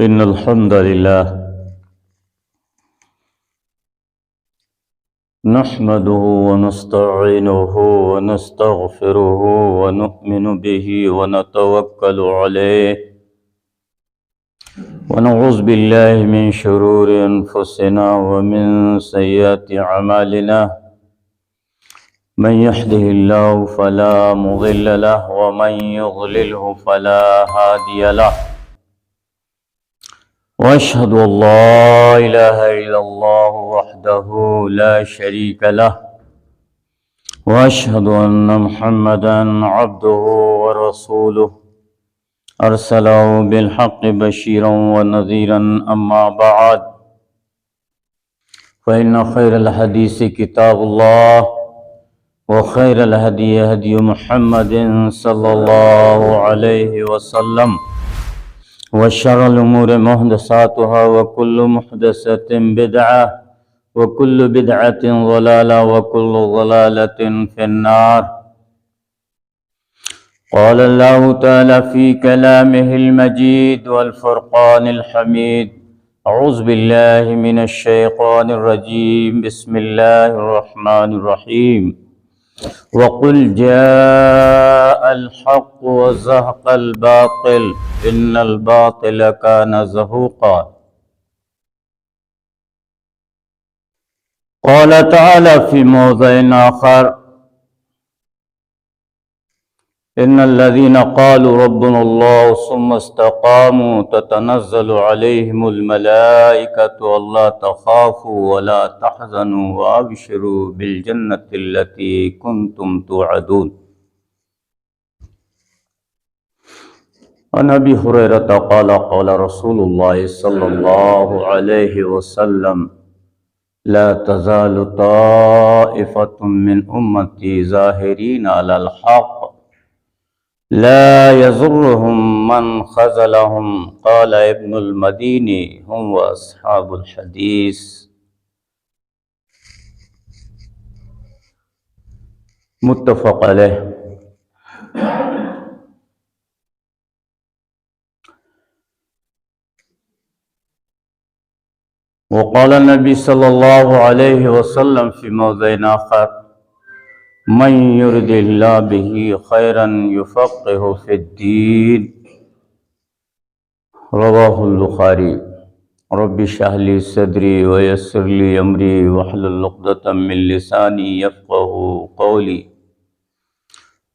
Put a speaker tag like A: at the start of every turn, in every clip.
A: إن الحمد لله نحمده ونستعينه ونستغفره ونؤمن به ونتوكل عليه ونعوذ بالله من شرور أنفسنا ومن سيئات أعمالنا من يهده الله فلا مضل له ومن يضلله فلا هادي له وأشهد أن لا إله إلا الله وحده لا شريك له وأشهد أن محمدا عبده ورسوله أرسله بالحق بشيرا ونذيرا أما بعد فإن خير الحديث كتاب الله وخير الهدي هدي محمد صلى الله عليه وسلم وشر الأمور محدثاتها وكل محدثة بدعة وكل بدعة ضلالة وكل ضلالة في النار. قال الله تعالى في كلامه المجيد والفرقان الحميد: أعوذ بالله من الشيطان الرجيم بسم الله الرحمن الرحيم وقل جاء الحق وزهق الباطل إن الباطل كان زهوقا. قال تعالى في موضع آخر: إن الذين قالوا ربنا الله ثم استقاموا تتنزل عليهم الملائكة ألا تخافوا ولا تحزنوا وأبشروا بالجنة التي كنتم توعدون. عن أبي هريرة قال قال رسول الله صلى الله عليه وسلم: لا تزال طائفة من أمتي ظاهرين على الحق لا يضرهم من خذلهم. قال ابن المديني: هم وأصحاب الحديث. متفق علیہ. وقال النبي صلى الله عليه وسلم في موضع آخر: من يرد الله به خيرا يفقه في الدين. رواه البخاري. رب اشرح لي صدري ويسر لي أمري واحلل عقدة من لساني يفقهوا قولي.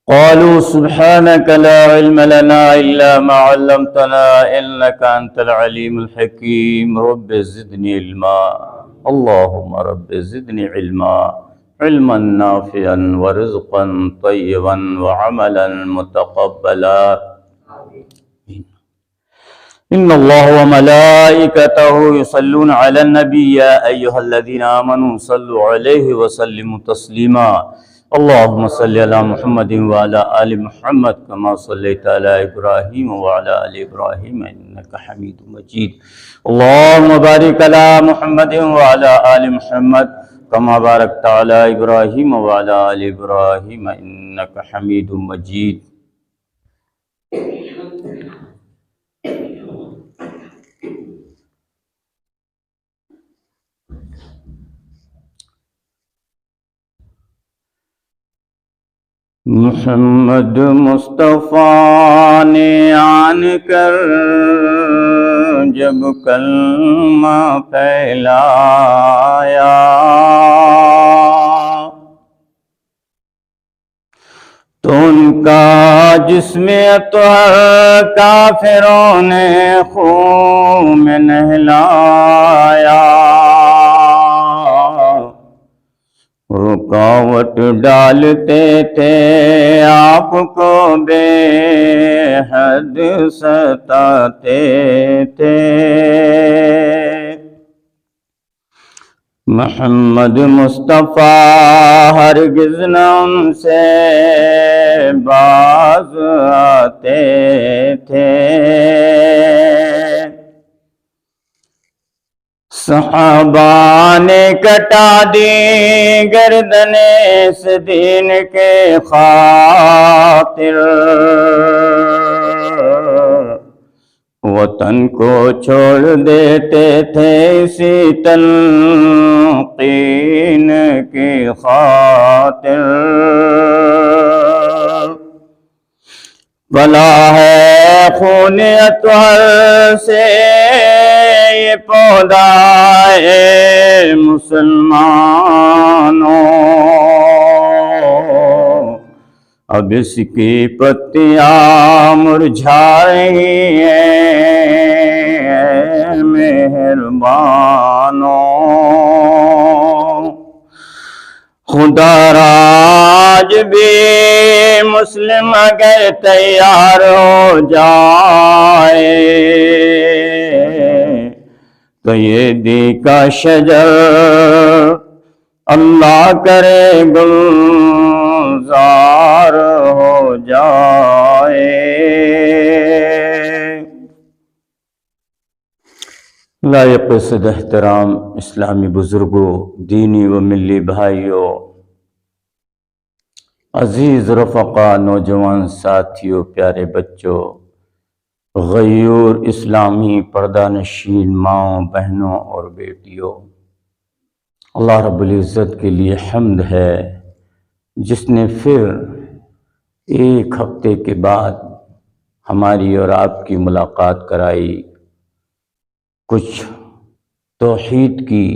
A: قالوا سبحانك لا علم لنا إلا ما علمتنا إنك أنت العليم الحكيم. رب زدني علما. اللهم رب زدني علما، علما نافعا ورزقا طيبا وعملا متقبلا. إن الله وملائكته يصلون على النبي يا أيها الذين آمنوا صلوا عليه وسلموا تسليما. اللهم صل على محمد وعلى آل محمد كما صليت على إبراهيم وعلى آل إبراهيم إنك حميد مجيد. اللهم بارك على محمد وعلى آل محمد كما باركت على إبراهيم وعلى آل إبراهيم إنك حميد مجيد. محمد مصطفیٰ نے آن کر جب کلمہ پھیلایا، تو ان کا جسم اطہر کافروں نے خون میں نہلایا. رکاوٹ ڈالتے تھے آپ کو بے حد ستاتے تھے. محمد مصطفیٰ ہرگز نہ ان سے باز آتے تھے. صحابہ نے کٹا دی گردن اس دین کے خاطر، وطن کو چھوڑ دیتے تھے اسی تلقین کی خاطر. بلا ہے خون اطہر سے یہ پودا ہے مسلمانوں، اب اس کی پتیاں مرجھا رہی ہیں مہربانوں. خدا راج بھی مسلم اگر تیار ہو جائے تو یہ دی کا شجر اللہ کرے گلزار ہو جائے. لائق صد احترام اسلامی بزرگوں، دینی و ملی بھائیوں، عزیز رفقا، نوجوان ساتھیوں، پیارے بچوں، غیور اسلامی پردہ نشین ماؤں، بہنوں اور بیٹیوں، اللہ رب العزت کے لیے حمد ہے جس نے پھر ایک ہفتے کے بعد ہماری اور آپ کی ملاقات کرائی. کچھ توحید کی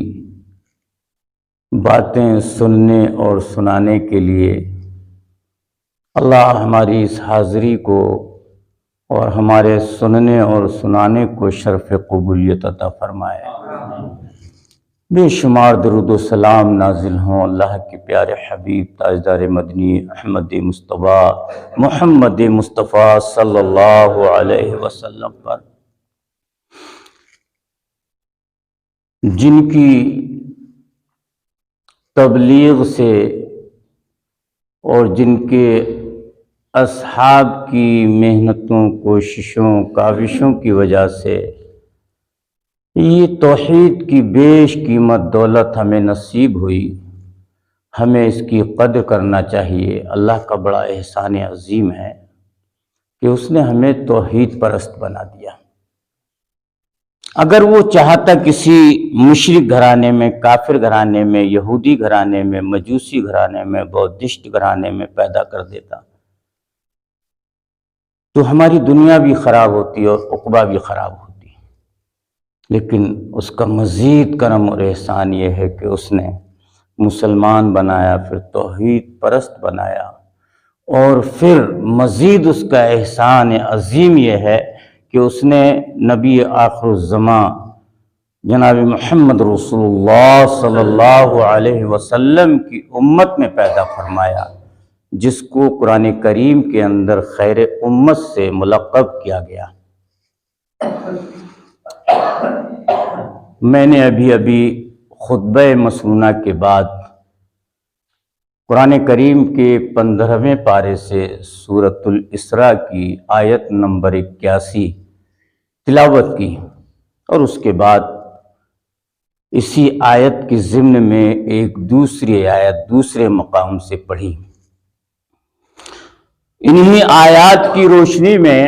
A: باتیں سننے اور سنانے کے لیے اللہ ہماری اس حاضری کو اور ہمارے سننے اور سنانے کو شرف قبولیت عطا فرمائے. بے شمار درود و سلام نازل ہوں اللہ کے پیارے حبیب تاجدار مدنی احمد مصطفیٰ محمد مصطفیٰ صلی اللہ علیہ وسلم پر، جن کی تبلیغ سے اور جن کے اصحاب کی محنتوں، کوششوں، کاوشوں کی وجہ سے یہ توحید کی بیش قیمت دولت ہمیں نصیب ہوئی. ہمیں اس کی قدر کرنا چاہیے. اللہ کا بڑا احسان عظیم ہے کہ اس نے ہمیں توحید پرست بنا دیا. اگر وہ چاہتا کسی مشرک گھرانے میں، کافر گھرانے میں، یہودی گھرانے میں، مجوسی گھرانے میں، بودھسٹ گھرانے میں پیدا کر دیتا تو ہماری دنیا بھی خراب ہوتی اور عقبہ بھی خراب ہوتی. لیکن اس کا مزید کرم اور احسان یہ ہے کہ اس نے مسلمان بنایا، پھر توحید پرست بنایا، اور پھر مزید اس کا احسان عظیم یہ ہے کہ اس نے نبی آخر الزمان جناب محمد رسول اللہ صلی اللہ علیہ وسلم کی امت میں پیدا فرمایا، جس کو قرآن کریم کے اندر خیر امت سے ملقب کیا گیا. میں نے ابھی خطبہ مسنونہ کے بعد قرآن کریم کے 15ویں پارے سے سورۃ الاسراء کی آیت نمبر 81 تلاوت کی، اور اس کے بعد اسی آیت کے ضمن میں ایک دوسری آیت دوسرے مقام سے پڑھی. انہی آیات کی روشنی میں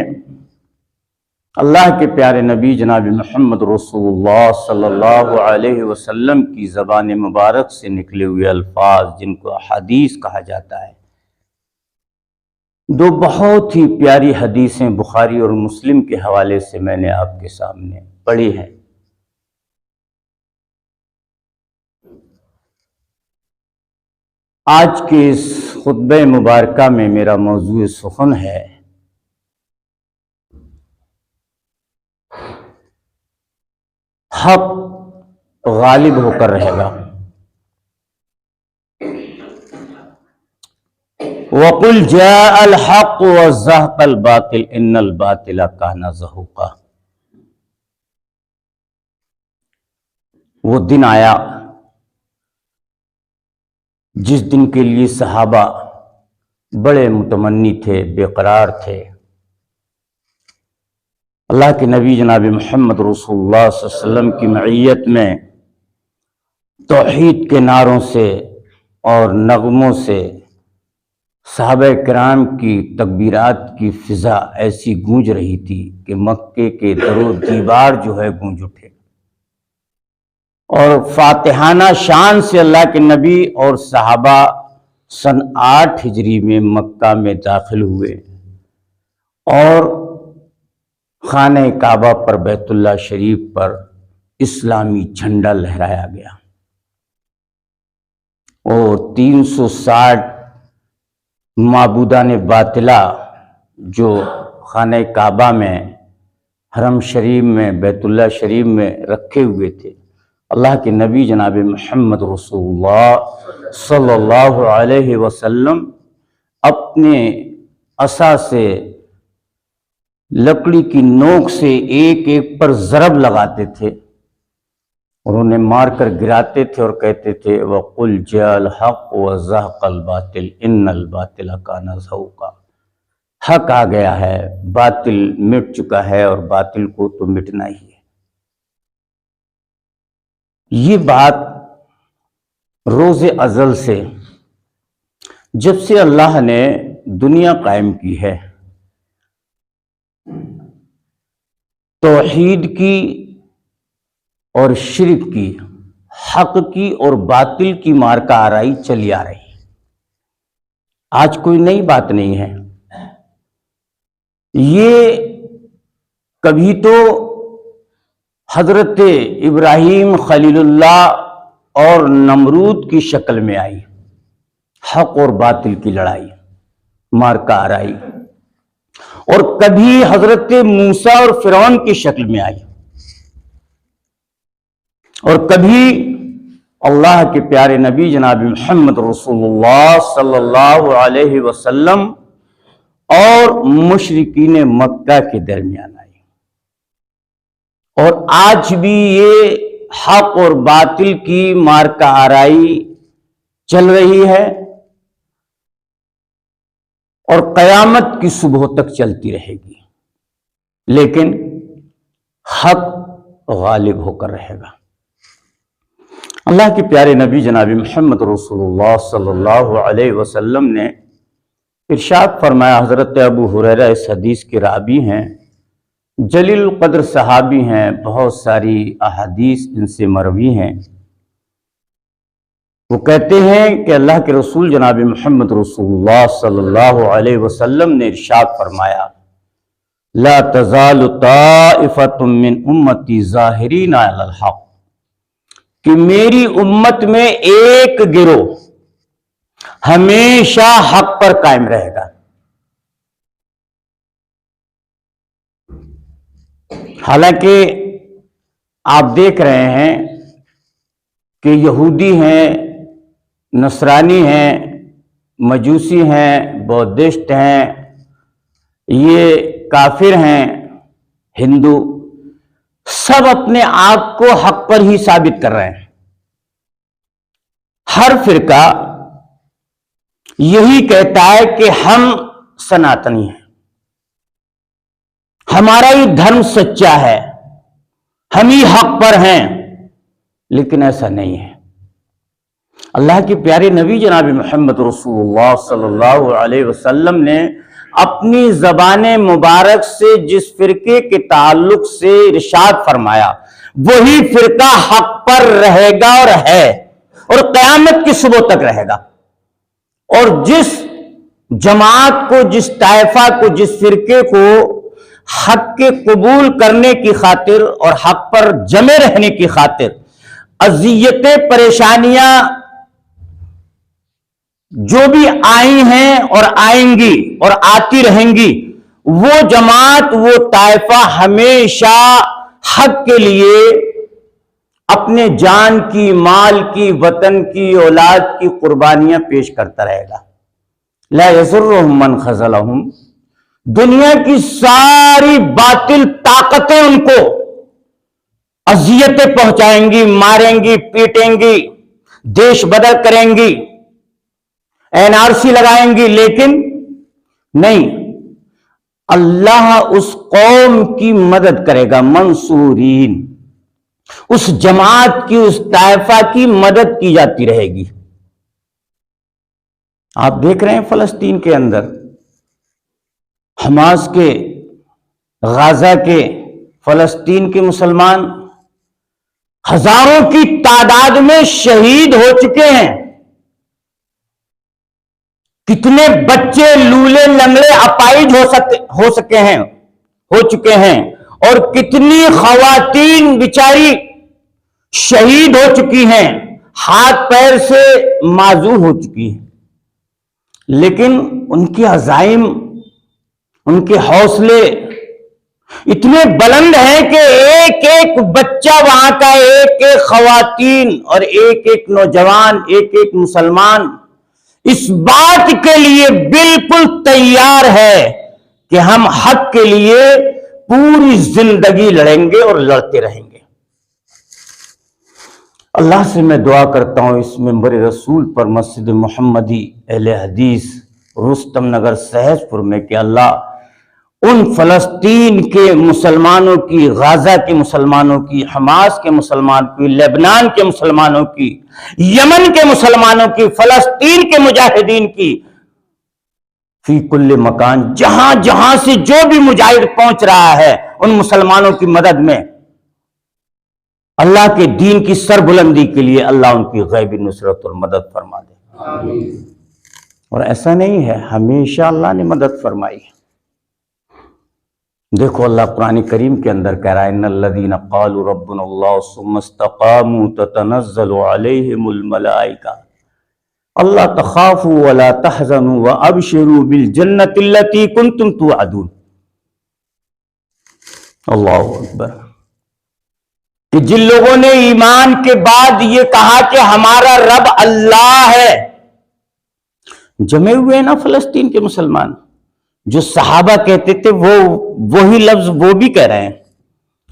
A: اللہ کے پیارے نبی جناب محمد رسول اللہ صلی اللہ علیہ وسلم کی زبان مبارک سے نکلے ہوئے الفاظ، جن کو احادیث کہا جاتا ہے، دو بہت ہی پیاری حدیثیں بخاری اور مسلم کے حوالے سے میں نے آپ کے سامنے پڑھی ہیں. آج کے اس خطبہ مبارکہ میں میرا موضوع سخن ہے حق غالب ہو کر رہے گا. وَقُلْ جَاءَ الْحَقُّ وَزَهَقَ الْبَاطِلُ إِنَّ الْبَاطِلَ كَانَ زَهُوقًا. وہ دن آیا جس دن کے لیے صحابہ بڑے متمنی تھے، بے قرار تھے. اللہ کے نبی جناب محمد رسول اللہ صلی اللہ علیہ وسلم کی معیت میں توحید کے نعروں سے اور نغموں سے صحابہ کرام کی تکبیرات کی فضا ایسی گونج رہی تھی کہ مکے کے در و دیوار جو ہے گونج اٹھے، اور فاتحانہ شان سے اللہ کے نبی اور صحابہ سن 8 ہجری میں مکہ میں داخل ہوئے اور خانہ کعبہ پر بیت اللہ شریف پر اسلامی جھنڈا لہرایا گیا، اور 360 معبودان باطلہ جو خانہ کعبہ میں، حرم شریف میں، بیت اللہ شریف میں رکھے ہوئے تھے، اللہ کے نبی جناب محمد رسول اللہ صلی اللہ علیہ وسلم اپنے عصا سے، لکڑی کی نوک سے ایک ایک پر ضرب لگاتے تھے اور انہیں مار کر گراتے تھے اور کہتے تھے وَقُلْ جَاءَ الْحَقُّ وَزَهَقَ الْبَاطِلُ إِنَّ الْبَاطِلَ كَانَ زَهُوقًا، حق آ گیا ہے، باطل مٹ چکا ہے اور باطل کو تو مٹنا ہی ہے۔ یہ بات روز ازل سے، جب سے اللہ نے دنیا قائم کی ہے، توحید کی اور شرک کی، حق کی اور باطل کی مارکہ آرائی چلی آ رہی ہے۔ آج کوئی نئی بات نہیں ہے، یہ کبھی تو حضرت ابراہیم خلیل اللہ اور نمرود کی شکل میں آئی، حق اور باطل کی لڑائی، مارکہ آرائی، اور کبھی حضرت موسیٰ اور فرعون کی شکل میں آئی، اور کبھی اللہ کے پیارے نبی جناب محمد رسول اللہ صلی اللہ علیہ وسلم اور مشرکین مکہ کے درمیان آئی، اور آج بھی یہ حق اور باطل کی مارکہ آرائی چل رہی ہے اور قیامت کی صبح تک چلتی رہے گی، لیکن حق غالب ہو کر رہے گا۔ اللہ کے پیارے نبی جناب محمد رسول اللہ صلی اللہ علیہ وسلم نے ارشاد فرمایا، حضرت ابو ہریرہ اس حدیث کے راوی ہیں، جلیل القدر صحابی ہیں، بہت ساری احادیث ان سے مروی ہیں۔ وہ کہتے ہیں کہ اللہ کے رسول جناب محمد رسول اللہ صلی اللہ علیہ وسلم نے ارشاد فرمایا، لا تزال طائفة من امتی ظاہرین علی الحق، کہ میری امت میں ایک گروہ ہمیشہ حق پر قائم رہے گا۔ حالانکہ آپ دیکھ رہے ہیں کہ یہودی ہیں، نصرانی ہیں، مجوسی ہیں، بودھسٹ ہیں، یہ کافر ہیں، ہندو، سب اپنے آپ کو حق پر ہی ثابت کر رہے ہیں۔ ہر فرقہ یہی کہتا ہے کہ ہم سناتنی ہیں، ہمارا ہی دھرم سچا ہے، ہم ہی حق پر ہیں، لیکن ایسا نہیں ہے۔ اللہ کے پیارے نبی جناب محمد رسول اللہ صلی اللہ علیہ وسلم نے اپنی زبان مبارک سے جس فرقے کے تعلق سے ارشاد فرمایا، وہی فرقہ حق پر رہے گا اور ہے، اور قیامت کی صبح تک رہے گا۔ اور جس جماعت کو، جس طائفہ کو، جس فرقے کو حق کے قبول کرنے کی خاطر اور حق پر جمے رہنے کی خاطر اذیتیں، پریشانیاں جو بھی آئی ہیں اور آئیں گی اور آتی رہیں گی، وہ جماعت، وہ طائفہ ہمیشہ حق کے لیے اپنے جان کی، مال کی، وطن کی، اولاد کی قربانیاں پیش کرتا رہے گا۔ لا یضرهم من خذلهم، دنیا کی ساری باطل طاقتیں ان کو اذیتیں پہنچائیں گی، ماریں گی، پیٹیں گی، دیش بدر کریں گی، NRC لگائیں گی، لیکن نہیں، اللہ اس قوم کی مدد کرے گا، منصورین، اس جماعت کی، اس طائفہ کی مدد کی جاتی رہے گی۔ آپ دیکھ رہے ہیں فلسطین کے اندر حماس کے، غزہ کے، فلسطین کے مسلمان ہزاروں کی تعداد میں شہید ہو چکے ہیں. کتنے بچے لولے لنگڑے اپائج ہو چکے ہیں اور کتنی خواتین بیچاری شہید ہو چکی ہیں، ہاتھ پیر سے معذور ہو چکی ہیں. لیکن ان کے عزائم، ان کے حوصلے اتنے بلند ہیں کہ ایک ایک بچہ وہاں کا، ایک ایک خواتین اور ایک ایک نوجوان، ایک ایک مسلمان اس بات کے لیے بالکل تیار ہے کہ ہم حق کے لیے پوری زندگی لڑیں گے اور لڑتے رہیں گے. اللہ سے میں دعا کرتا ہوں اس منبر رسول پر، مسجد محمدی اہل حدیث رستم نگر سہج پور میں، کہ اللہ ان فلسطین کے مسلمانوں کی، غزہ کے مسلمانوں کی، حماس کے مسلمانوں کی، لبنان کے مسلمانوں کی، یمن کے مسلمانوں کی، فلسطین کے مجاہدین کی، فی کل مکان، جہاں جہاں سے جو بھی مجاہد پہنچ رہا ہے ان مسلمانوں کی مدد میں، اللہ کے دین کی سربلندی کے لیے اللہ ان کی غیبی نصرت اور مدد فرما دے. آمین. اور ایسا نہیں ہے، ہمیشہ اللہ نے مدد فرمائی. دیکھو اللہ قرآن کریم کے اندر کہہ رہا ہے ان الذین قالوا ربنا اللہ ثم استقاموا تتنزل علیہم الملائکہ اللہ تخافوا ولا تحزنوا وابشروا بالجنۃ التي کنتم توعدون. اللہ اکبر. کہ جن لوگوں نے ایمان کے بعد یہ کہا کہ ہمارا رب اللہ ہے، جمے ہوئے ہیں نا فلسطین کے مسلمان، جو صحابہ کہتے تھے وہی لفظ وہ بھی کہہ رہے ہیں.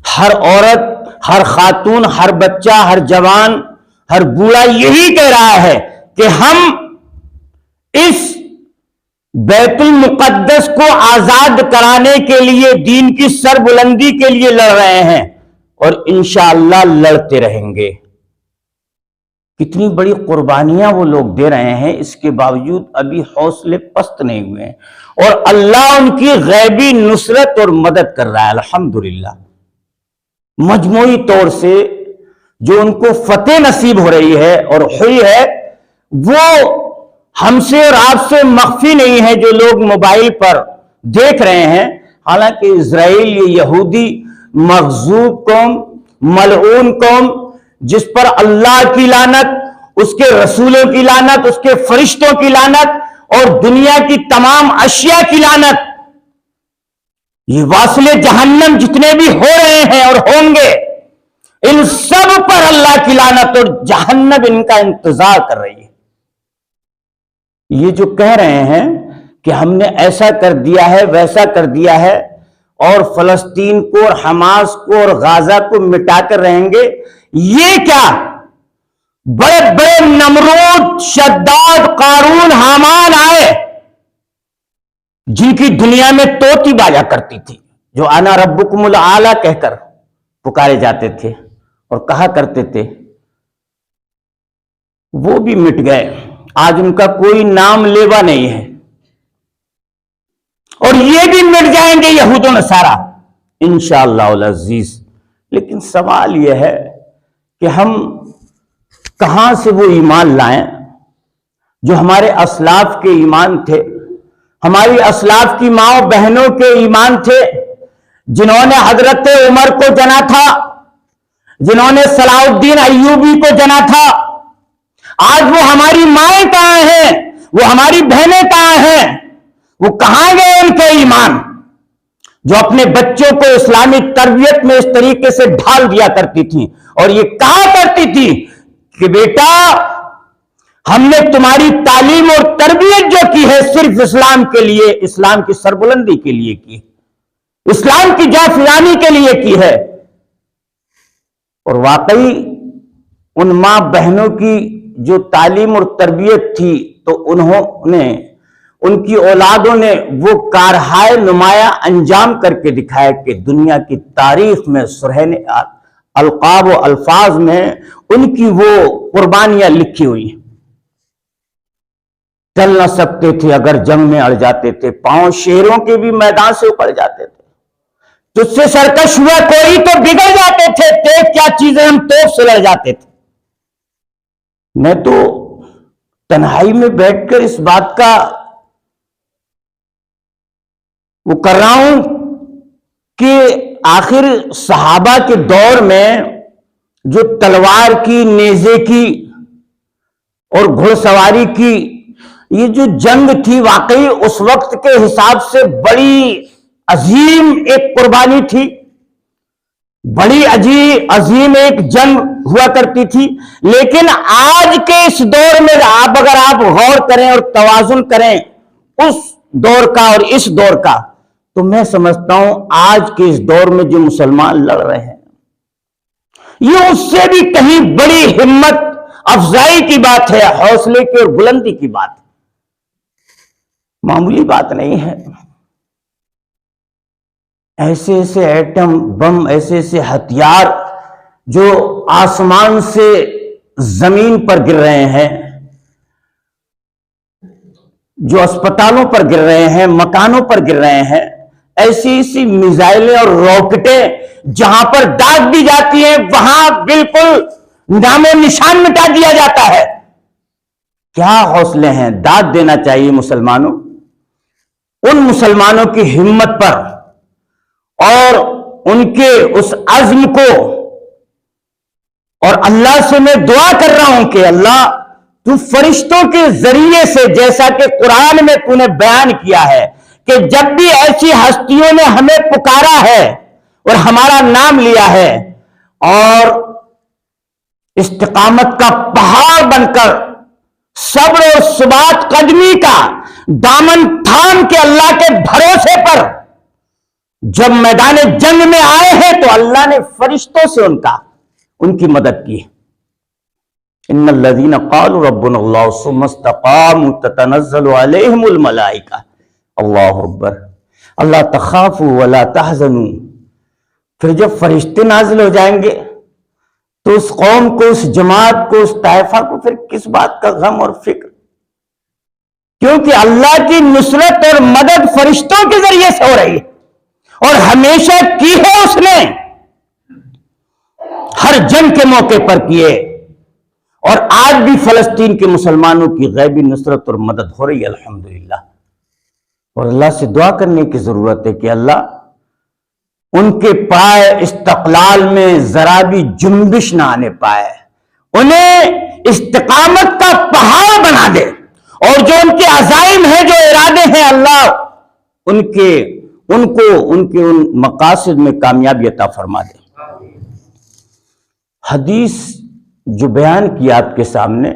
A: ہر عورت، ہر خاتون، ہر بچہ، ہر جوان، ہر بوڑھا یہی کہہ رہا ہے کہ ہم اس بیت المقدس کو آزاد کرانے کے لیے، دین کی سربلندی کے لیے لڑ رہے ہیں اور انشاءاللہ لڑتے رہیں گے. کتنی بڑی قربانیاں وہ لوگ دے رہے ہیں، اس کے باوجود ابھی حوصلے پست نہیں ہوئے ہیں اور اللہ ان کی غیبی نصرت اور مدد کر رہا ہے. الحمدللہ مجموعی طور سے جو ان کو فتح نصیب ہو رہی ہے اور ہوئی ہے، وہ ہم سے اور آپ سے مخفی نہیں ہے. جو لوگ موبائل پر دیکھ رہے ہیں، حالانکہ اسرائیل یہ یہودی مغضوب قوم، ملعون قوم، جس پر اللہ کی لعنت، اس کے رسولوں کی لعنت، اس کے فرشتوں کی لعنت اور دنیا کی تمام اشیاء کی لعنت، یہ واصل جہنم جتنے بھی ہو رہے ہیں اور ہوں گے، ان سب پر اللہ کی لعنت اور جہنم ان کا انتظار کر رہی ہے. یہ جو کہہ رہے ہیں کہ ہم نے ایسا کر دیا ہے، ویسا کر دیا ہے اور فلسطین کو اور حماس کو اور غزہ کو مٹا کر رہیں گے، یہ کیا؟ بڑے بڑے نمرود، شداد، قارون، حامان آئے جن کی دنیا میں طوطی باجا کرتی تھی، جو انا ربکم الاعلی کہہ کر پکارے جاتے تھے اور کہا کرتے تھے، وہ بھی مٹ گئے. آج ان کا کوئی نام لیوا نہیں ہے اور یہ بھی مٹ جائیں گے یہود و نصارہ انشاءاللہ العزیز. لیکن سوال یہ ہے کہ ہم کہاں سے وہ ایمان لائیں جو ہمارے اسلاف کے ایمان تھے، ہماری اسلاف کی ماں بہنوں کے ایمان تھے، جنہوں نے حضرت عمر کو جنا تھا، جنہوں نے صلاح الدین ایوبی کو جنا تھا. آج وہ ہماری مائیں کہاں ہیں؟ وہ ہماری بہنیں کہاں ہیں؟ وہ کہاں گئے ان کے ایمان جو اپنے بچوں کو اسلامی تربیت میں اس طریقے سے ڈھال دیا کرتی تھی اور یہ کہا کرتی تھی کہ بیٹا ہم نے تمہاری تعلیم اور تربیت جو کی ہے صرف اسلام کے لیے، اسلام کی سربلندی کے لیے کی، اسلام کی جا فلانی کے لیے کی ہے. اور واقعی ان ماں بہنوں کی جو تعلیم اور تربیت تھی تو انہوں نے، ان کی اولادوں نے وہ کارہائے نمایاں انجام کر کے دکھایا کہ دنیا کی تاریخ میں سرہنے القاب و الفاظ میں ان کی وہ قربانیاں لکھی ہوئی ہیں. چل نہ سکتے تھے اگر جنگ میں اڑ جاتے تھے، پاؤں شیروں کے بھی میدان سے اکڑ جاتے تھے، تجھ سے سرکش ہوا کوئی تو بگڑ جاتے تھے، دیکھ کیا چیزیں ہم توپ سے لڑ جاتے تھے۔ میں تو تنہائی میں بیٹھ کر اس بات کا وہ کر رہا ہوں کہ آخر صحابہ کے دور میں جو تلوار کی، نیزے کی اور گھڑ سواری کی یہ جو جنگ تھی، واقعی اس وقت کے حساب سے بڑی عظیم ایک قربانی تھی، بڑی عظیم ایک جنگ ہوا کرتی تھی۔ لیکن آج کے اس دور میں اگر آپ غور کریں اور توازن کریں اس دور کا اور اس دور کا، تو میں سمجھتا ہوں آج کے اس دور میں جو مسلمان لڑ رہے ہیں یہ اس سے بھی کہیں بڑی ہمت افزائی کی بات ہے، حوصلے کی اور بلندی کی بات ہے، معمولی بات نہیں ہے۔ ایسے ایسے ایٹم بم، ایسے ایسے ہتھیار جو آسمان سے زمین پر گر رہے ہیں، جو اسپتالوں پر گر رہے ہیں، مکانوں پر گر رہے ہیں، ایسی ایسی میزائلیں اور راکٹیں جہاں پر داغ دی جاتی ہیں وہاں بالکل نام و نشان مٹا دیا جاتا ہے۔ کیا حوصلے ہیں! داد دینا چاہیے مسلمانوں، ان مسلمانوں کی ہمت پر اور ان کے اس عزم کو، اور اللہ سے میں دعا کر رہا ہوں کہ اللہ تو فرشتوں کے ذریعے سے، جیسا کہ قرآن میں تو نے بیان کیا ہے کہ جب بھی ایسی ہستیوں نے ہمیں پکارا ہے اور ہمارا نام لیا ہے اور استقامت کا پہاڑ بن کر صبر اور ثبات قدمی کا دامن تھام کے اللہ کے بھروسے پر جب میدان جنگ میں آئے ہیں تو اللہ نے فرشتوں سے ان کی مدد کی۔ ان الذين قالوا ربنا الله ثم استقاموا تتنزل عليهم الملائکہ، اللہ اکبر، اللہ تخافوا ولا تحزنوا۔ پھر جب فرشتے نازل ہو جائیں گے تو اس قوم کو، اس جماعت کو، اس طائفہ کو پھر کس بات کا غم اور فکر، کیونکہ اللہ کی نصرت اور مدد فرشتوں کے ذریعے سے ہو رہی ہے اور ہمیشہ کی ہے اس نے، ہر جنگ کے موقع پر کیے، اور آج بھی فلسطین کے مسلمانوں کی غیبی نصرت اور مدد ہو رہی ہے الحمدللہ۔ اور اللہ سے دعا کرنے کی ضرورت ہے کہ اللہ ان کے پائے استقلال میں ذرا بھی جنبش نہ آنے پائے، انہیں استقامت کا پہاڑ بنا دے، اور جو ان کے عزائم ہیں، جو ارادے ہیں، اللہ ان کو ان مقاصد میں کامیابی عطا فرما دے۔ حدیث جو بیان کیا آپ کے سامنے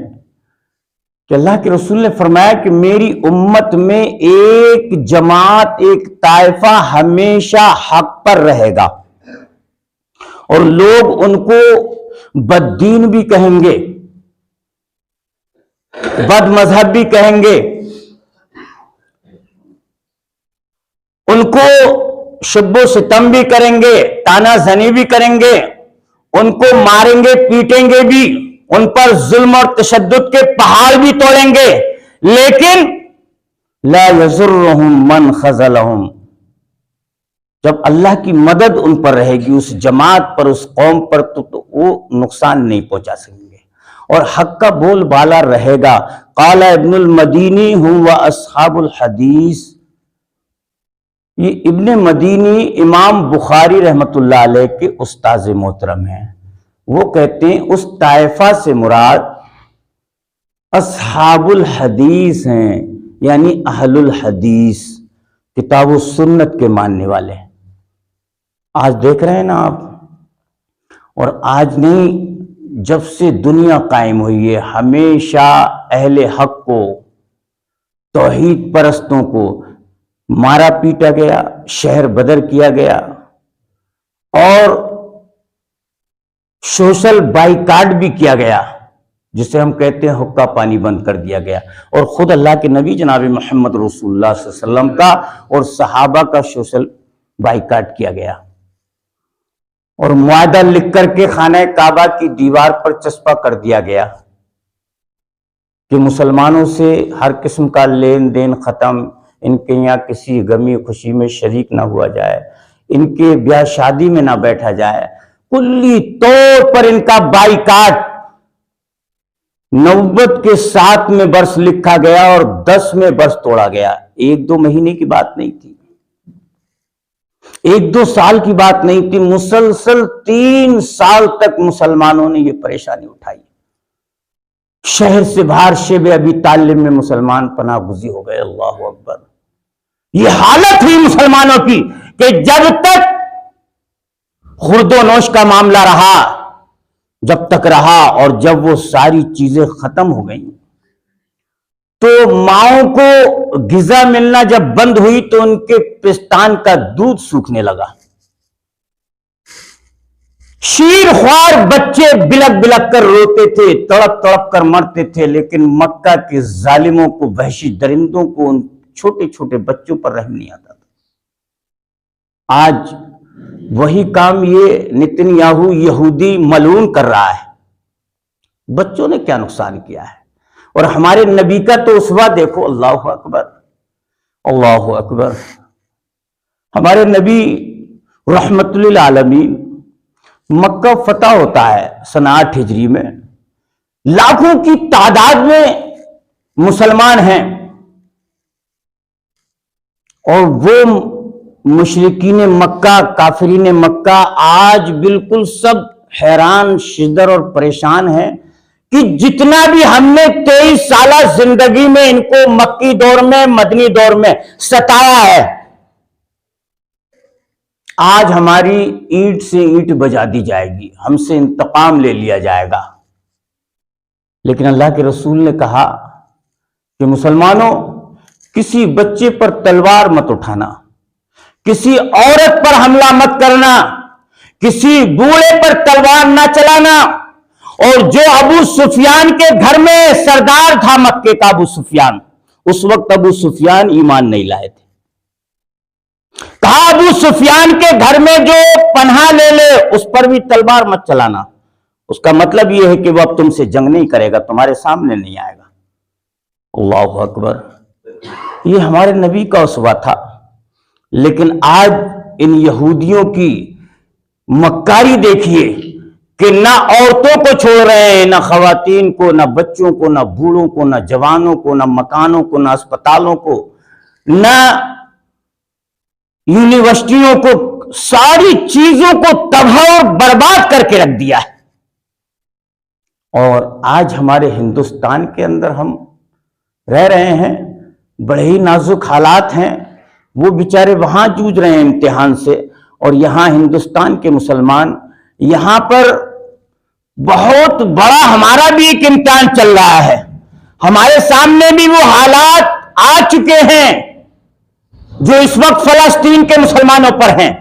A: کہ اللہ کے رسول نے فرمایا کہ میری امت میں ایک جماعت، ایک طائفہ ہمیشہ حق پر رہے گا، اور لوگ ان کو بددین بھی کہیں گے، بد مذہب بھی کہیں گے، ان کو شب و ستم بھی کریں گے، تانا زنی بھی کریں گے، ان کو ماریں گے، پیٹیں گے بھی، ان پر ظلم اور تشدد کے پہاڑ بھی توڑیں گے، لیکن لا یضرهم من خذلهم، جب اللہ کی مدد ان پر رہے گی، اس جماعت پر، اس قوم پر، تو وہ نقصان نہیں پہنچا سکیں گے، اور حق کا بول بالا رہے گا۔ قال ابن المدینی هو اصحاب الحدیث، یہ ابن مدینی امام بخاری رحمت اللہ علیہ کے استاذ محترم ہیں، وہ کہتے ہیں اس طائفہ سے مراد اصحاب الحدیث ہیں، یعنی اہل الحدیث، کتاب و سنت کے ماننے والے۔ آج دیکھ رہے ہیں نا آپ، اور آج نہیں، جب سے دنیا قائم ہوئی ہے ہمیشہ اہل حق کو، توحید پرستوں کو مارا پیٹا گیا، شہر بدر کیا گیا، اور سوشل بائیکاٹ بھی کیا گیا، جسے ہم کہتے ہیں حقہ پانی بند کر دیا گیا، اور خود اللہ کے نبی جناب محمد رسول اللہ صلی اللہ علیہ وسلم کا اور صحابہ کا سوشل بائیکاٹ کیا گیا، اور معاہدہ لکھ کر کے خانہ کعبہ کی دیوار پر چسپاں کر دیا گیا۔ کہ مسلمانوں سے ہر قسم کا لین دین ختم، ان کے یہاں کسی غمی خوشی میں شریک نہ ہوا جائے، ان کے بیاہ شادی میں نہ بیٹھا جائے، کلی طور پر ان کا بائیکاٹ 90 کے 7 میں برس لکھا گیا اور 10 میں برس توڑا گیا۔ 1-2 مہینے کی بات نہیں تھی، 1-2 سال کی بات نہیں تھی، مسلسل 3 سال تک مسلمانوں نے یہ پریشانی اٹھائی۔ شہر سے باہر شیب ابی طالب میں مسلمان پناہ گزین ہو گئے۔ اللہ اکبر! یہ حالت ہوئی مسلمانوں کی کہ جب تک خورد و نوش کا معاملہ رہا، جب تک رہا، اور جب وہ ساری چیزیں ختم ہو گئیں تو ماؤں کو غذا ملنا جب بند ہوئی تو ان کے پستان کا دودھ سوکھنے لگا۔ شیر خوار بچے بلک بلک کر روتے تھے، تڑپ تڑپ کر مرتے تھے، لیکن مکہ کے ظالموں کو، وحشی درندوں کو، ان چھوٹے چھوٹے بچوں پر رحم نہیں آتا تھا۔ آج وہی کام یہ نتن یاہو یہودی ملعون کر رہا ہے۔ بچوں نے کیا نقصان کیا ہے؟ اور ہمارے نبی کا تو اسوہ دیکھو۔ اللہ اکبر! اللہ اکبر! ہمارے نبی رحمت للعالمین، مکہ فتح ہوتا ہے سنہ 8 ہجری میں، لاکھوں کی تعداد میں مسلمان ہیں، اور وہ مشرکین مکہ، کافرین مکہ آج بالکل سب حیران شدر اور پریشان ہیں کہ جتنا بھی ہم نے 23 سالہ زندگی میں ان کو مکی دور میں، مدنی دور میں ستایا ہے، آج ہماری اینٹ سے اینٹ بجا دی جائے گی، ہم سے انتقام لے لیا جائے گا۔ لیکن اللہ کے رسول نے کہا کہ مسلمانوں، کسی بچے پر تلوار مت اٹھانا، کسی عورت پر حملہ مت کرنا، کسی بوڑھے پر تلوار نہ چلانا۔ اور جو ابو سفیان کے گھر میں سردار تھا مکے کا، ابو سفیان، اس وقت ابو سفیان ایمان نہیں لائے تھے، کہا ابو سفیان کے گھر میں جو پناہ لے لے اس پر بھی تلوار مت چلانا۔ اس کا مطلب یہ ہے کہ وہ اب تم سے جنگ نہیں کرے گا، تمہارے سامنے نہیں آئے گا۔ اللہ اکبر! یہ ہمارے نبی کا اسوہ تھا، لیکن آج ان یہودیوں کی مکاری دیکھیے کہ نہ عورتوں کو چھوڑ رہے ہیں، نہ خواتین کو، نہ بچوں کو، نہ بوڑھوں کو، نہ جوانوں کو، نہ مکانوں کو، نہ اسپتالوں کو، نہ یونیورسٹیوں کو، ساری چیزوں کو تباہ اور برباد کر کے رکھ دیا ہے۔ اور آج ہمارے ہندوستان کے اندر ہم رہ رہے ہیں، بڑے ہی نازک حالات ہیں، وہ بیچارے وہاں جوجھ رہے ہیں امتحان سے، اور یہاں ہندوستان کے مسلمان، یہاں پر بہت بڑا ہمارا بھی ایک امتحان چل رہا ہے۔ ہمارے سامنے بھی وہ حالات آ چکے ہیں جو اس وقت فلسطین کے مسلمانوں پر ہیں،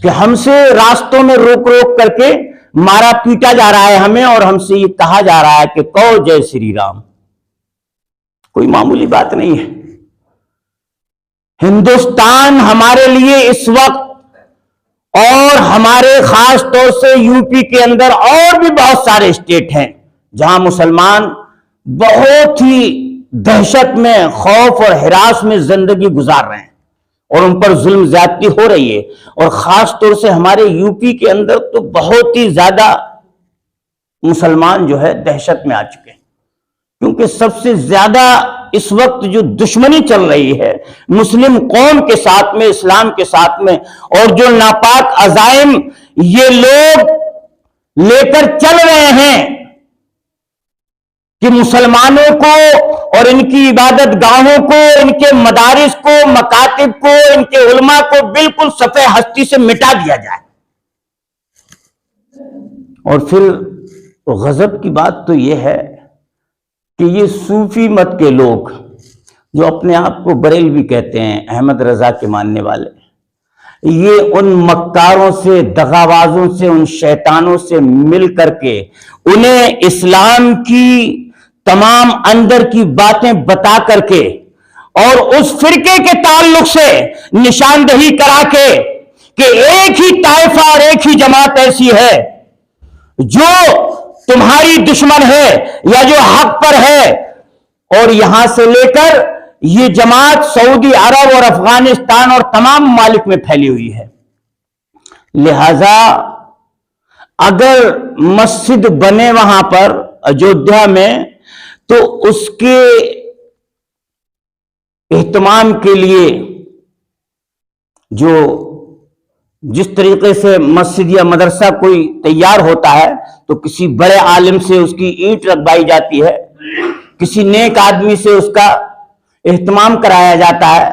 A: کہ ہم سے راستوں میں روک روک کر کے مارا پیٹا جا رہا ہے ہمیں، اور ہم سے یہ کہا جا رہا ہے کہ کہو جے شری رام۔ کوئی معمولی بات نہیں ہے۔ ہندوستان ہمارے لیے اس وقت، اور ہمارے خاص طور سے یو پی کے اندر اور بھی بہت سارے اسٹیٹ ہیں جہاں مسلمان بہت ہی دہشت میں، خوف اور ہراس میں زندگی گزار رہے ہیں، اور ان پر ظلم زیادتی ہو رہی ہے۔ اور خاص طور سے ہمارے یو پی کے اندر تو بہت ہی زیادہ مسلمان جو ہے دہشت میں آ چکے ہیں، کیونکہ سب سے زیادہ اس وقت جو دشمنی چل رہی ہے مسلم قوم کے ساتھ میں، اسلام کے ساتھ میں، اور جو ناپاک عزائم یہ لوگ لے کر چل رہے ہیں کہ مسلمانوں کو اور ان کی عبادت گاہوں کو، ان کے مدارس کو، مکاتب کو، ان کے علماء کو بالکل صفحہ ہستی سے مٹا دیا جائے۔ اور پھر غضب کی بات تو یہ ہے کہ یہ صوفی مت کے لوگ جو اپنے آپ کو بریلوی کہتے ہیں، احمد رضا کے ماننے والے، یہ ان مکاروں سے، دغابازوں سے، ان شیطانوں سے مل کر کے انہیں اسلام کی تمام اندر کی باتیں بتا کر کے اور اس فرقے کے تعلق سے نشاندہی کرا کے کہ ایک ہی طائفہ اور ایک ہی جماعت ایسی ہے جو تمہاری دشمن ہے یا جو حق پر ہے، اور یہاں سے لے کر یہ جماعت سعودی عرب اور افغانستان اور تمام ممالک میں پھیلی ہوئی ہے۔ لہذا اگر مسجد بنے وہاں پر اجودھیا میں، تو اس کے اہتمام کے لیے جس طریقے سے مسجد یا مدرسہ کوئی تیار ہوتا ہے تو کسی بڑے عالم سے اس کی اینٹ رکھوائی جاتی ہے، کسی نیک آدمی سے اس کا اہتمام کرایا جاتا ہے۔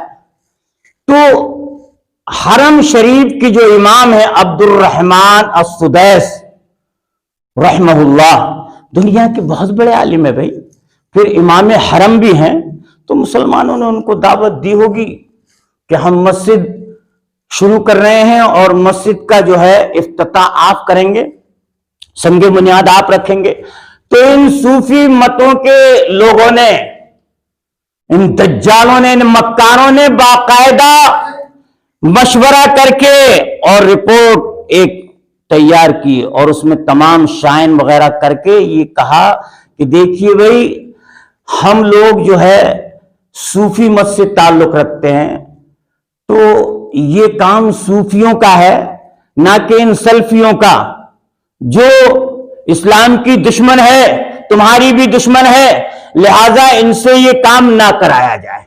A: تو حرم شریف کی جو امام ہے عبد الرحمن السدیس رحمہ اللہ، دنیا کے بہت بڑے عالم ہے بھائی، پھر امام حرم بھی ہیں، تو مسلمانوں نے ان کو دعوت دی ہوگی کہ ہم مسجد شروع کر رہے ہیں اور مسجد کا جو ہے افتتاح آپ کریں گے، سنگ بنیاد آپ رکھیں گے۔ تو ان صوفی متوں کے لوگوں نے، ان دجالوں نے، ان مکاروں نے باقاعدہ مشورہ کر کے اور رپورٹ ایک تیار کی، اور اس میں تمام شائن وغیرہ کر کے یہ کہا کہ دیکھیے بھائی، ہم لوگ جو ہے صوفی مت سے تعلق رکھتے ہیں، تو یہ کام صوفیوں کا ہے، نہ کہ ان سلفیوں کا، جو اسلام کی دشمن ہے، تمہاری بھی دشمن ہے، لہذا ان سے یہ کام نہ کرایا جائے۔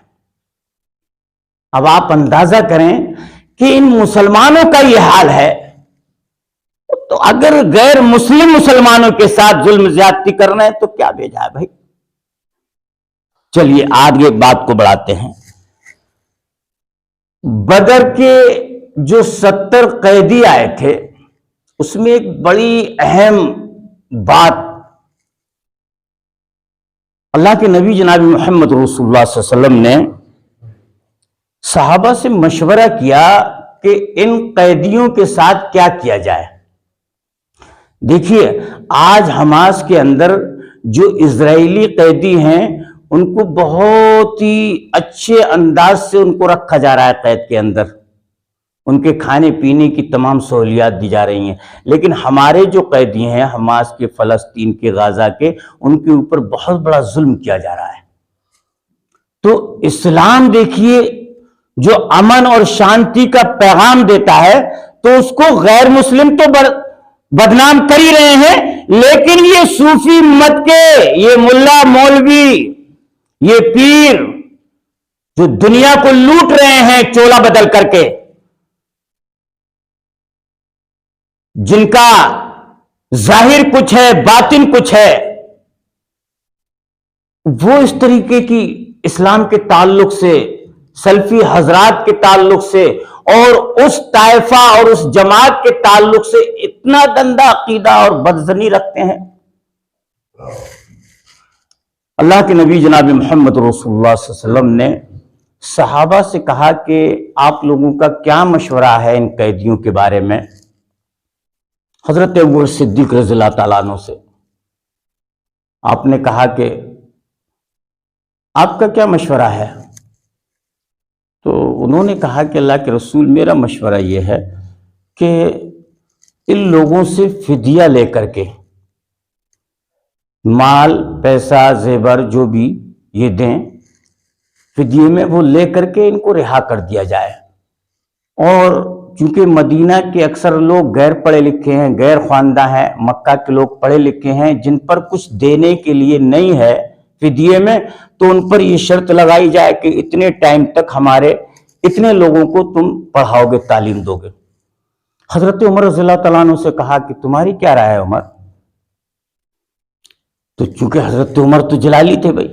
A: اب آپ اندازہ کریں کہ ان مسلمانوں کا یہ حال ہے، تو اگر غیر مسلم مسلمانوں کے ساتھ ظلم زیادتی کر رہے ہیں تو کیا بھیجا ہے بھائی۔ چلیے آگے بات کو بڑھاتے ہیں۔ بدر کے جو 70 قیدی آئے تھے، اس میں ایک بڑی اہم بات اللہ کے نبی جناب محمد رسول اللہ صلی اللہ علیہ وسلم نے صحابہ سے مشورہ کیا کہ ان قیدیوں کے ساتھ کیا کیا جائے۔ دیکھیے آج حماس کے اندر جو اسرائیلی قیدی ہیں، ان کو بہت ہی اچھے انداز سے ان کو رکھا جا رہا ہے قید کے اندر، ان کے کھانے پینے کی تمام سہولیات دی جا رہی ہیں، لیکن ہمارے جو قیدی ہیں حماس کے، فلسطین کے، غزہ کے، ان کے اوپر بہت بڑا ظلم کیا جا رہا ہے۔ تو اسلام دیکھیے جو امن اور شانتی کا پیغام دیتا ہے، تو اس کو غیر مسلم تو بدنام کر ہی رہے ہیں، لیکن یہ صوفی مت کے، یہ ملا مولوی، یہ پیر جو دنیا کو لوٹ رہے ہیں چولا بدل کر کے، جن کا ظاہر کچھ ہے باطن کچھ ہے، وہ اس طریقے کی اسلام کے تعلق سے، سلفی حضرات کے تعلق سے، اور اس طائفہ اور اس جماعت کے تعلق سے اتنا گندا عقیدہ اور بدظنی رکھتے ہیں۔ اللہ کے نبی جناب محمد رسول اللہ صلی اللہ علیہ وسلم نے صحابہ سے کہا کہ آپ لوگوں کا کیا مشورہ ہے ان قیدیوں کے بارے میں؟ حضرت ابوبکر صدیق رضی اللہ تعالیٰ عنہ سے آپ نے کہا کہ آپ کا کیا مشورہ ہے؟ تو انہوں نے کہا کہ اللہ کے رسول، میرا مشورہ یہ ہے کہ ان لوگوں سے فدیہ لے کر کے، مال، پیسہ، زیور جو بھی یہ دیں، فدیے میں وہ لے کر کے ان کو رہا کر دیا جائے۔ اور چونکہ مدینہ کے اکثر لوگ غیر پڑھے لکھے ہیں، غیر خواندہ ہیں، مکہ کے لوگ پڑھے لکھے ہیں، جن پر کچھ دینے کے لیے نہیں ہے فدیے میں، تو ان پر یہ شرط لگائی جائے کہ اتنے ٹائم تک ہمارے اتنے لوگوں کو تم پڑھاؤ گے، تعلیم دو گے۔ حضرت عمر رضی اللہ تعالیٰ عنہ سے کہا کہ تمہاری کیا رائے ہے عمر؟ تو چونکہ حضرت عمر تو جلالی تھے بھائی،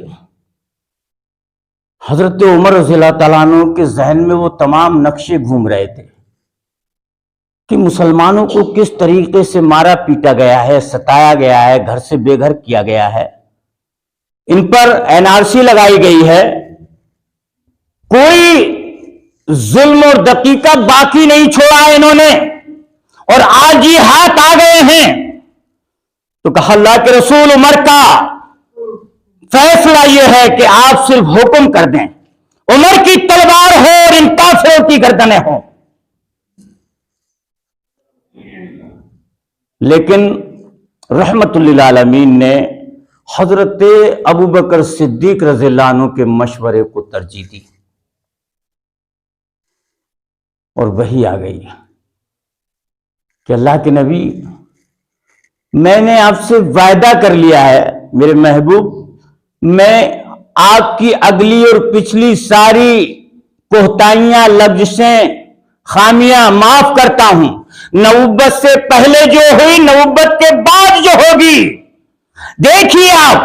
A: حضرت عمر رضی اللہ تعالیٰ عنہ کے ذہن میں وہ تمام نقشے گھوم رہے تھے کہ مسلمانوں کو کس طریقے سے مارا پیٹا گیا ہے، ستایا گیا ہے، گھر سے بے گھر کیا گیا ہے، ان پر NRC لگائی گئی ہے، کوئی ظلم اور دقیقہ باقی نہیں چھوڑا ہے انہوں نے، اور آج یہ ہاتھ آ گئے ہیں۔ تو کہا اللہ کے رسول، عمر کا فیصلہ یہ ہے کہ آپ صرف حکم کر دیں، عمر کی تلوار ہو اور ان کافروں کی گردنیں ہوں۔ لیکن رحمت للعالمین نے حضرت ابوبکر صدیق رضی اللہ عنہ کے مشورے کو ترجیح دی اور وحی آ گئی کہ اللہ کے نبی، میں نے آپ سے وعدہ کر لیا ہے میرے محبوب، میں آپ کی اگلی اور پچھلی ساری کوتاہیاں، لغزشیں، خامیاں معاف کرتا ہوں، نبوت سے پہلے جو ہوئی، نبوت کے بعد جو ہوگی۔ دیکھیے آپ،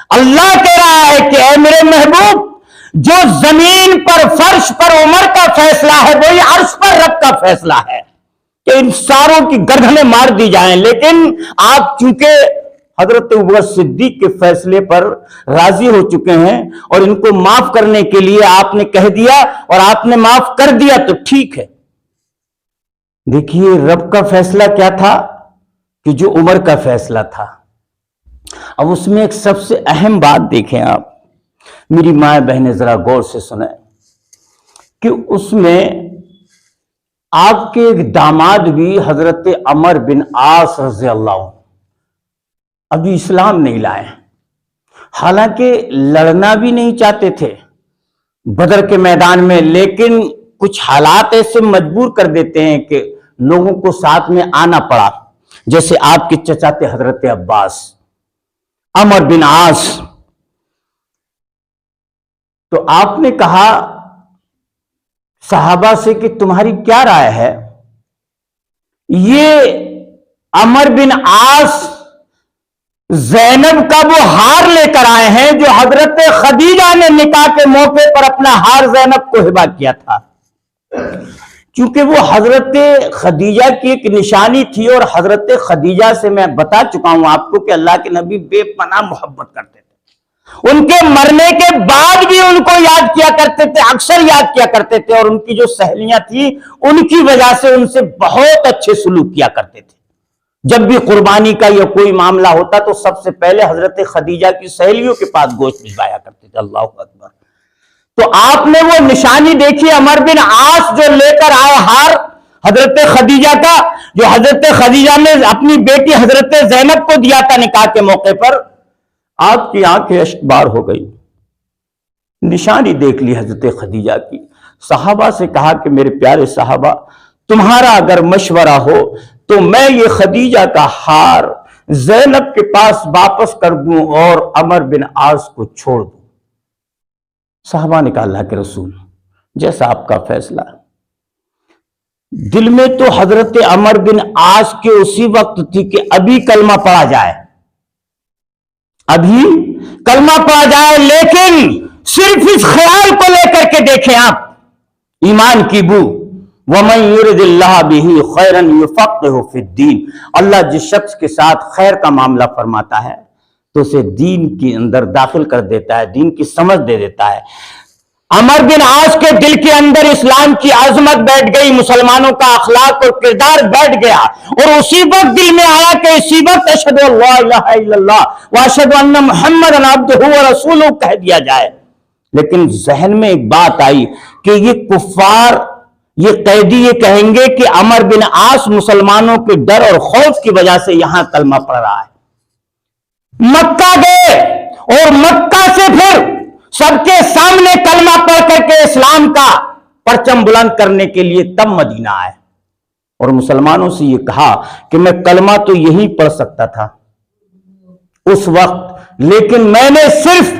A: اللہ کہہ رہا ہے کہ اے میرے محبوب، جو زمین پر، فرش پر عمر کا فیصلہ ہے وہی عرش پر رب کا فیصلہ ہے کہ ان ساروں کی گردنیں مار دی جائیں، لیکن آپ چونکہ حضرت ابوبکر صدیق کے فیصلے پر راضی ہو چکے ہیں اور ان کو معاف کرنے کے لیے آپ نے کہہ دیا اور آپ نے معاف کر دیا تو ٹھیک ہے۔ دیکھیے رب کا فیصلہ کیا تھا کہ جو عمر کا فیصلہ تھا، اب اس میں ایک سب سے اہم بات دیکھیں آپ، میری ماں بہنیں ذرا غور سے سنیں، کہ اس میں آپ کے ایک داماد بھی حضرت عمر بن عاص رضی اللہ عنہ ابھی اسلام نہیں لائے، حالانکہ لڑنا بھی نہیں چاہتے تھے بدر کے میدان میں، لیکن کچھ حالات ایسے مجبور کر دیتے ہیں کہ لوگوں کو ساتھ میں آنا پڑا، جیسے آپ کے چچا تھے حضرت عباس، عمر بن عاص۔ تو آپ نے کہا صحابہ سے کہ تمہاری کیا رائے ہے؟ یہ عمر بن عاص زینب کا وہ ہار لے کر آئے ہیں جو حضرت خدیجہ نے نکاح کے موقع پر اپنا ہار زینب کو ہبہ کیا تھا، کیونکہ وہ حضرت خدیجہ کی ایک نشانی تھی، اور حضرت خدیجہ سے میں بتا چکا ہوں آپ کو کہ اللہ کے نبی بے پناہ محبت کرتے تھے، ان کے مرنے کے بعد بھی ان کو یاد کیا کرتے تھے، اکثر یاد کیا کرتے تھے، اور ان کی جو سہیلیاں تھیں ان کی وجہ سے ان سے بہت اچھے سلوک کیا کرتے تھے۔ جب بھی قربانی کا یا کوئی معاملہ ہوتا تو سب سے پہلے حضرت خدیجہ کی سہیلیوں کے پاس گوشت بھجوایا کرتے تھے۔ اللہ اکبر۔ تو آپ نے وہ نشانی دیکھی، عمر بن عاص جو لے کر آئے ہار حضرت خدیجہ کا، جو حضرت خدیجہ نے اپنی بیٹی حضرت زینب کو دیا تھا نکاح کے موقع پر، آپ کی آنکھیں اشکبار ہو گئی، نشانی دیکھ لی حضرت خدیجہ کی۔ صحابہ سے کہا کہ میرے پیارے صحابہ، تمہارا اگر مشورہ ہو تو میں یہ خدیجہ کا ہار زینب کے پاس واپس کر دوں اور عمر بن عاص کو چھوڑ دوں۔ صحابہ نے کہا اللہ کے رسول، جیسا آپ کا فیصلہ۔ دل میں تو حضرت عمر بن عاص کے اسی وقت تھی کہ ابھی کلمہ پڑھا جائے، ابھی کلمہ پڑھا جائے، لیکن صرف اس خیال کو لے کر کے دیکھیں آپ، ایمان کی بو، وَمَن يُرِدِ اللَّهُ بِهِ خَيْرًا يُفَقِّهُ فِي الدِّينِ، اللہ جس شخص کے ساتھ خیر کا معاملہ فرماتا ہے تو اسے دین کے اندر داخل کر دیتا ہے، دین کی سمجھ دے دیتا ہے۔ عمر بن عاص کے دل کے اندر اسلام کی عظمت بیٹھ گئی، مسلمانوں کا اخلاق اور کردار بیٹھ گیا، اور اسی وقت دل میں آیا کہ اسی وقت اشہد ان لا الہ الا اللہ واشہد ان محمدا عبدہ ورسولہ کہہ دیا جائے۔ لیکن ذہن میں ایک بات آئی کہ یہ کفار، یہ قیدی یہ کہیں گے کہ عمر بن عاص مسلمانوں کے ڈر اور خوف کی وجہ سے یہاں کلمہ پڑھ رہا ہے۔ مکہ گئے اور مکہ سے پھر سب کے سامنے کلمہ پڑھ کر کے اسلام کا پرچم بلند کرنے کے لیے تب مدینہ آئے، اور مسلمانوں سے یہ کہا کہ میں کلمہ تو یہی پڑھ سکتا تھا اس وقت، لیکن میں نے صرف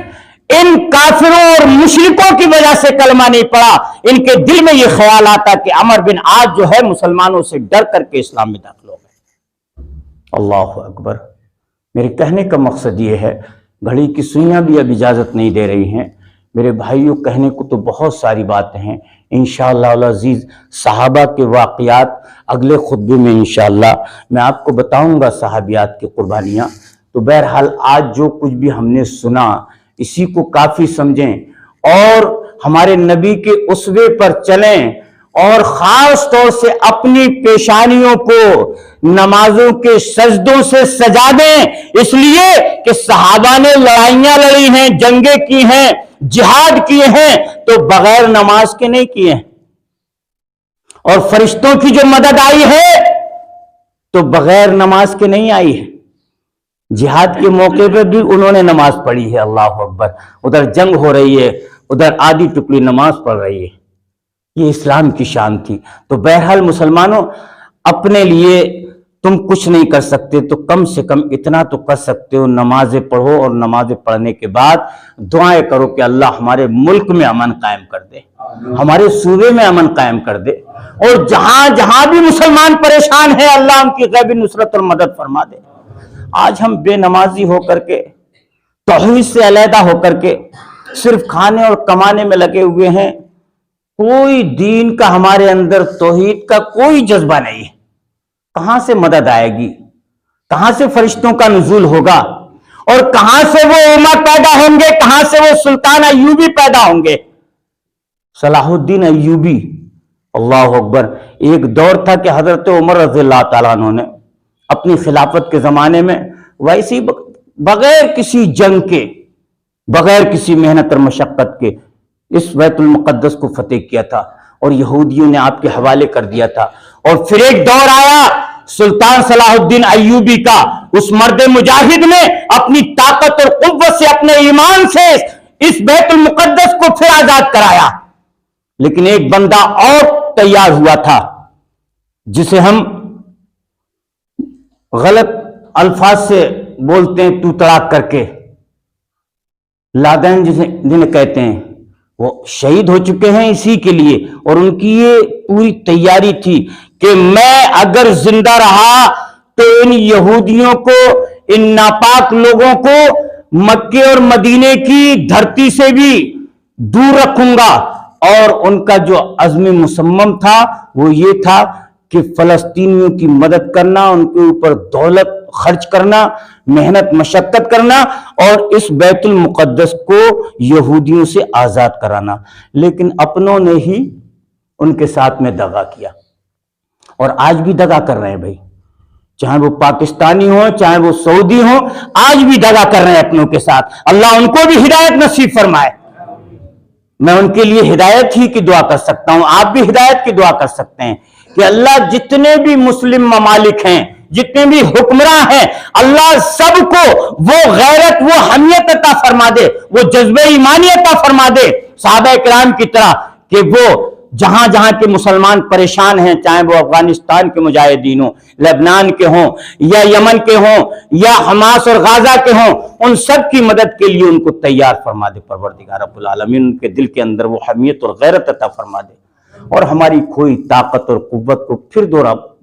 A: ان کافروں اور مشرکوں کی وجہ سے کلمہ نہیں پڑھا۔ ان کے دل میں یہ خیال آتا کہ عمر بن عاص جو ہے مسلمانوں سے ڈر کر کے اسلام میں داخل ہو گئے۔ اللہ اکبر۔ میرے کہنے کا مقصد یہ ہے، گھڑی کی سوئیاں بھی اب اجازت نہیں دے رہی ہیں میرے بھائیوں، کہنے کو تو بہت ساری باتیں ہیں، انشاءاللہ العزیز صحابہ کے واقعات اگلے خطبے میں انشاءاللہ میں آپ کو بتاؤں گا، صحابیات کی قربانیاں۔ تو بہرحال آج جو کچھ بھی ہم نے سنا اسی کو کافی سمجھیں اور ہمارے نبی کے اسوے پر چلیں، اور خاص طور سے اپنی پیشانیوں کو نمازوں کے سجدوں سے سجا دیں، اس لیے کہ صحابہ نے لڑائیاں لڑی ہیں، جنگیں کی ہیں، جہاد کیے ہیں، تو بغیر نماز کے نہیں کیے ہیں، اور فرشتوں کی جو مدد آئی ہے تو بغیر نماز کے نہیں آئی ہے۔ جہاد کے موقع پہ بھی انہوں نے نماز پڑھی ہے، اللہ اکبر، ادھر جنگ ہو رہی ہے، ادھر آدھی ٹکڑی نماز پڑھ رہی ہے، یہ اسلام کی شان تھی۔ تو بہرحال مسلمانوں، اپنے لیے تم کچھ نہیں کر سکتے تو کم سے کم اتنا تو کر سکتے ہو، نمازیں پڑھو، اور نمازیں پڑھنے کے بعد دعائیں کرو کہ اللہ ہمارے ملک میں امن قائم کر دے، ہمارے صوبے میں امن قائم کر دے، اور جہاں جہاں بھی مسلمان پریشان ہیں اللہ ان کی غیبی نصرت اور مدد فرما دے۔ آج ہم بے نمازی ہو کر کے، توحید سے علیحدہ ہو کر کے صرف کھانے اور کمانے میں لگے ہوئے ہیں، کوئی دین کا ہمارے اندر توحید کا کوئی جذبہ نہیں ہے۔ کہاں سے مدد آئے گی؟ کہاں سے فرشتوں کا نزول ہوگا؟ اور کہاں سے وہ عمر پیدا ہوں گے؟ کہاں سے وہ سلطان ایوبی پیدا ہوں گے؟ صلاح الدین ایوبی، اللہ اکبر، ایک دور تھا کہ حضرت عمر رضی اللہ تعالیٰ عنہ نے اپنی خلافت کے زمانے میں ویسی بغیر کسی جنگ کے، بغیر کسی محنت اور مشقت کے اس بیت المقدس کو فتح کیا تھا، اور یہودیوں نے آپ کے حوالے کر دیا تھا۔ اور پھر ایک دور آیا سلطان صلاح الدین ایوبی کا، اس مرد مجاہد نے اپنی طاقت اور قوت سے، اپنے ایمان سے اس بیت المقدس کو پھر آزاد کرایا۔ لیکن ایک بندہ اور تیار ہوا تھا، جسے ہم غلط الفاظ سے بولتے ہیں تو تڑاک کر کے، لادین جنہیں کہتے ہیں، وہ شہید ہو چکے ہیں اسی کے لیے، اور ان کی یہ پوری تیاری تھی کہ میں اگر زندہ رہا تو ان یہودیوں کو، ان ناپاک لوگوں کو مکے اور مدینے کی دھرتی سے بھی دور رکھوں گا۔ اور ان کا جو عزم مصمم تھا وہ یہ تھا کہ فلسطینیوں کی مدد کرنا، ان کے اوپر دولت خرچ کرنا، محنت مشقت کرنا، اور اس بیت المقدس کو یہودیوں سے آزاد کرانا۔ لیکن اپنوں نے ہی ان کے ساتھ میں دغا کیا، اور آج بھی دغا کر رہے ہیں بھائی، چاہے وہ پاکستانی ہوں چاہے وہ سعودی ہوں، آج بھی دغا کر رہے ہیں اپنوں کے ساتھ۔ اللہ ان کو بھی ہدایت نصیب فرمائے۔ میں ان کے لیے ہدایت ہی کی دعا کر سکتا ہوں، آپ بھی ہدایت کی دعا کر سکتے ہیں کہ اللہ جتنے بھی مسلم ممالک ہیں، جتنے بھی حکمراں ہیں، اللہ سب کو وہ غیرت، وہ حمیت عطا فرما دے، وہ جذبہ ایمانی عطا فرما دے صحابہ کرام کی طرح، کہ وہ جہاں جہاں کے مسلمان پریشان ہیں، چاہے وہ افغانستان کے مجاہدین ہوں، لبنان کے ہوں، یا یمن کے ہوں، یا حماس اور غازہ کے ہوں، ان سب کی مدد کے لیے ان کو تیار فرما دے پروردگار رب العالمین، ان کے دل کے اندر وہ حمیت اور غیرت عطا فرما دے، اور ہماری کھوئی طاقت اور قوت کو پھر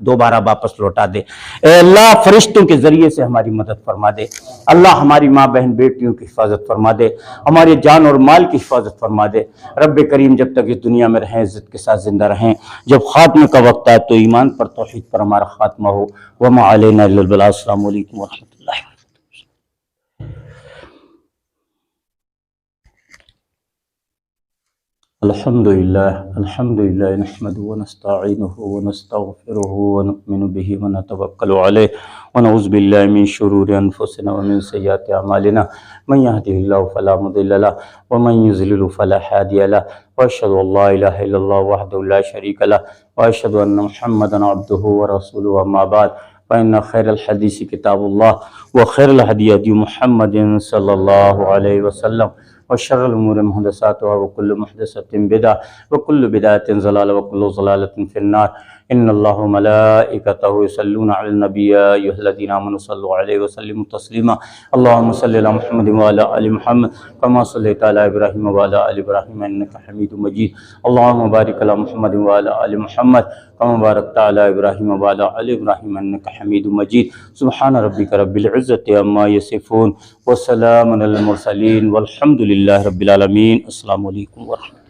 A: دوبارہ واپس لوٹا دے۔ اے اللہ، فرشتوں کے ذریعے سے ہماری مدد فرما دے۔ اللہ ہماری ماں بہن بیٹیوں کی حفاظت فرما دے، ہمارے جان اور مال کی حفاظت فرما دے۔ رب کریم جب تک اس دنیا میں رہیں، عزت کے ساتھ زندہ رہیں، جب خاتمے کا وقت آئے تو ایمان پر، توحید پر ہمارا خاتمہ ہو۔ وما علینا الا البلاغ۔ السلام علیکم ورحمۃ اللہ۔ الحمدللہ نحمده ونستعینه ونستغفره ونؤمن به ونتوکل علیہ ونعوذ باللہ من شرور انفسنا ومن سیئات اعمالنا من يهده الله فلا مضل له ومن يضلل فلا هادي له واشهد ان لا اله الا الله وحده لا شريك له واشهد ان محمدا عبده ورسوله اما بعد فإن خير الحديث كتاب الله وخير الهدي هدي محمد صلى الله عليه وسلم وشر الأمور محدثاتها وكل محدثة بدعة وكل بدعة ضلالة وكل ضلالة في النار۔ إن الله وملائكته يصلون على النبي يا أيها الذين آمنوا صلوا عليه وسلموا تسليما۔ اللهم صل على محمد وعلى آل محمد كما صليت على إبراهيم وعلى آل إبراهيم إنك حميد مجيد۔ اللهم بارك على محمد وعلى آل محمد كما باركت على إبراهيم وعلى آل إبراهيم إنك حميد مجيد۔ سبحان ربك رب العزة عما يصفون وسلام على المرسلين والحمد لله رب العالمين۔ السلام علیکم ورحمۃ اللہ۔